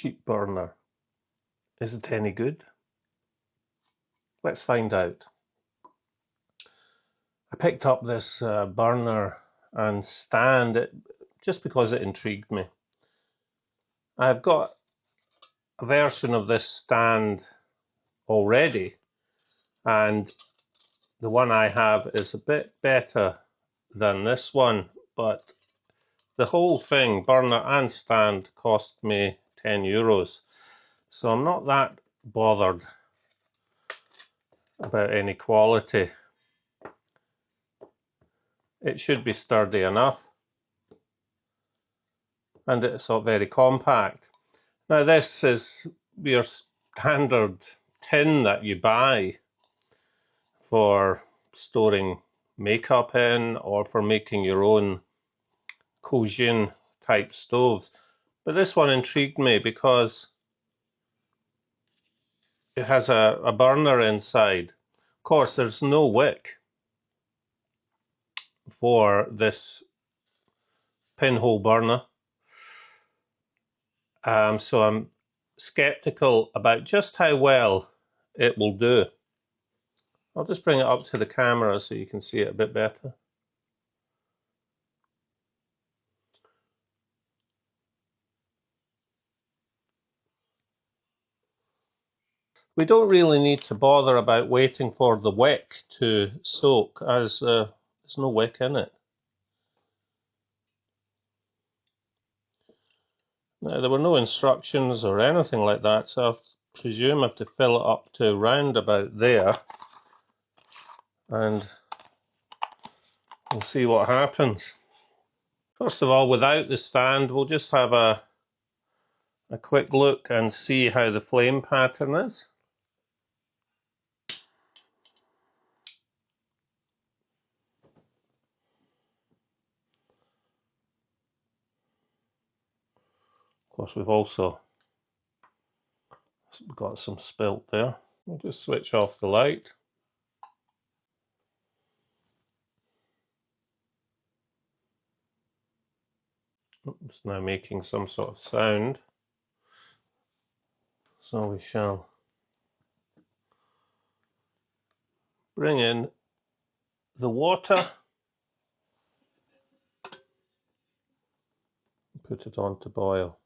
cheap burner. Is it any good? Let's find out. I picked up this burner and stand just because it intrigued me. I've got a version of this stand already, and the one I have is a bit better than this one, but the whole thing, burner and stand, cost me €10, so I'm not that bothered about any quality. It should be sturdy enough, and it's all very compact. Now this is your standard tin that you buy for storing makeup in or for making your own Cochin type stoves. But this one intrigued me because it has a burner inside. Of course, there's no wick for this pinhole burner. So I'm skeptical about just how well it will do. I'll just bring it up to the camera so you can see it a bit better. We don't really need to bother about waiting for the wick to soak, as there's no wick in it. Now, there were no instructions or anything like that, so I presume I have to fill it up to round about there, and we'll see what happens. First of all, without the stand, we'll just have a quick look and see how the flame pattern is. Of course, we've also got some spilt there. We'll just switch off the light. It's now making some sort of sound. So we shall bring in the water, put it on to boil.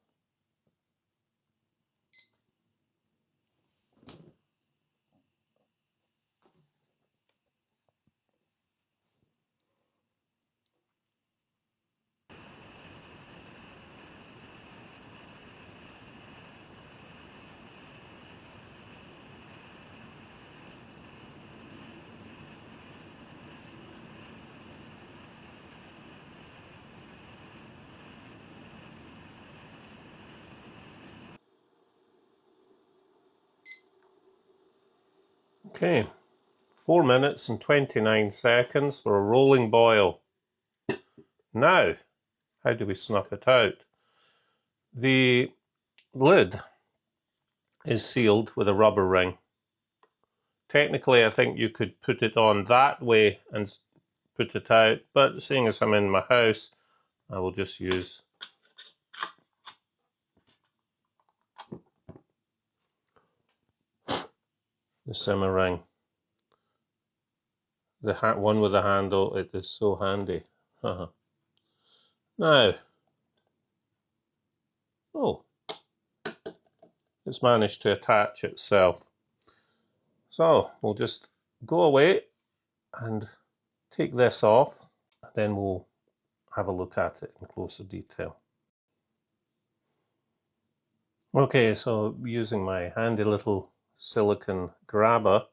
Okay, 4 minutes and 29 seconds for a rolling boil. Now, how do we snuff it out? The lid is sealed with a rubber ring. Technically, I think you could put it on that way and put it out, but seeing as I'm in my house, I will just use the simmer ring. The one with the handle, it is so handy. Now, it's managed to attach itself. So we'll just go away and take this off, then we'll have a look at it in closer detail. Okay, so using my handy little silicone grabber,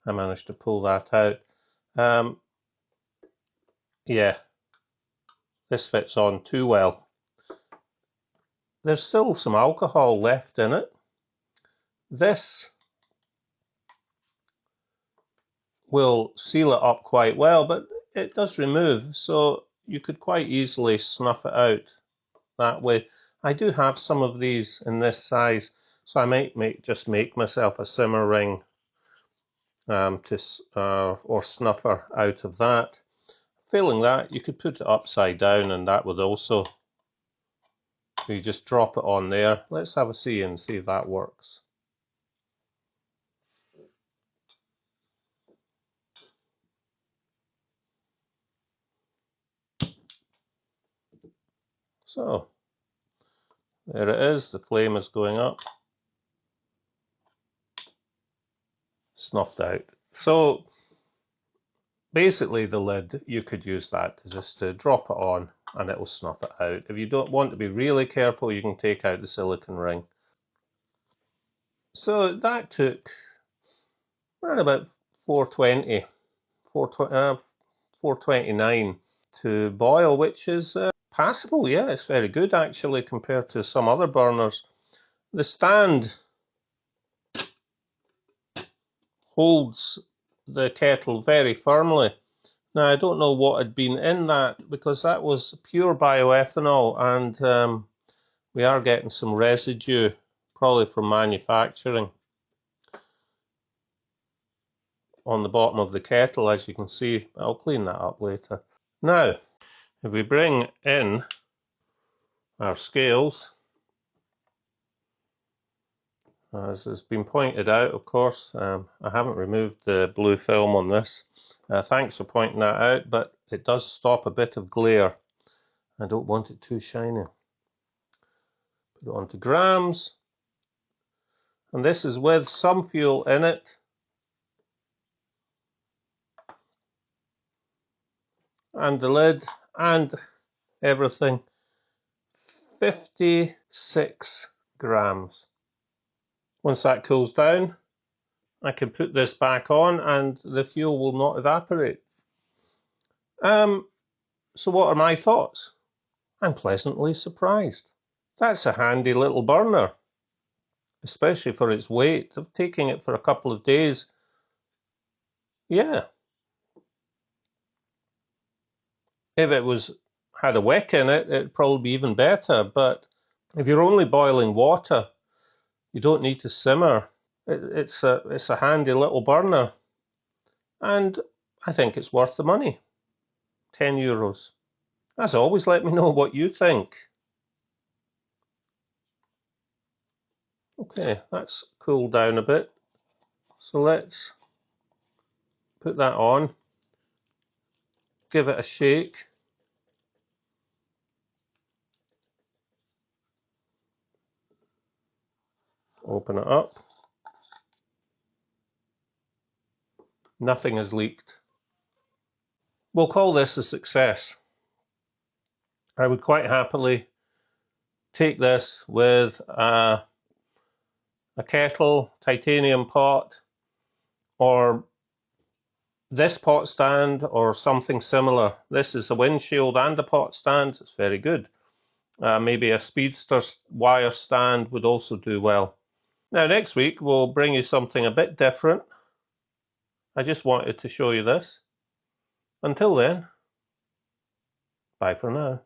I managed to pull that out. Yeah, this fits on too well. There's still some alcohol left in it. This will seal it up quite well, but it does remove, so you could quite easily snuff it out that way. I do have some of these in this size, so I might just make myself a simmer ring or snuffer out of that. Failing that, you could put it upside down, and that would also You just drop it on there. Let's have a see and see if that works. So, there it is, the flame is going up. Snuffed out. So, basically the lid, you could use that just to drop it on and it will snuff it out. If you don't want to be really careful, you can take out the silicone ring. So that took around about 420, 429 to boil, which is passable. Yeah, it's very good actually compared to some other burners. The stand holds the kettle very firmly. Now, I don't know what had been in that, because that was pure bioethanol, and we are getting some residue, probably from manufacturing, on the bottom of the kettle, as you can see. I'll clean that up later. Now, if we bring in our scales, as has been pointed out, of course, I haven't removed the blue film on this. Thanks for pointing that out, but it does stop a bit of glare. I don't want it too shiny. Put it onto grams, and this is with some fuel in it. And the lid and everything. 56 grams. Once that cools down, I can put this back on and the fuel will not evaporate. So what are my thoughts? I'm pleasantly surprised. That's a handy little burner, especially for its weight. Of taking it for a couple of days, yeah. If it had a wick in it, it'd probably be even better. But if you're only boiling water, you don't need to simmer. It's a handy little burner, and I think it's worth the money. €10. As always, let me know what you think. Okay, that's cooled down a bit. So let's put that on. Give it a shake. Open it up. Nothing has leaked. We'll call this a success. I would quite happily take this with a kettle, titanium pot, or this pot stand, or something similar. This is a windshield and a pot stand. It's very good. Maybe a speedster wire stand would also do well. Now, next week we'll bring you something a bit different. I just wanted to show you this. Until then, bye for now.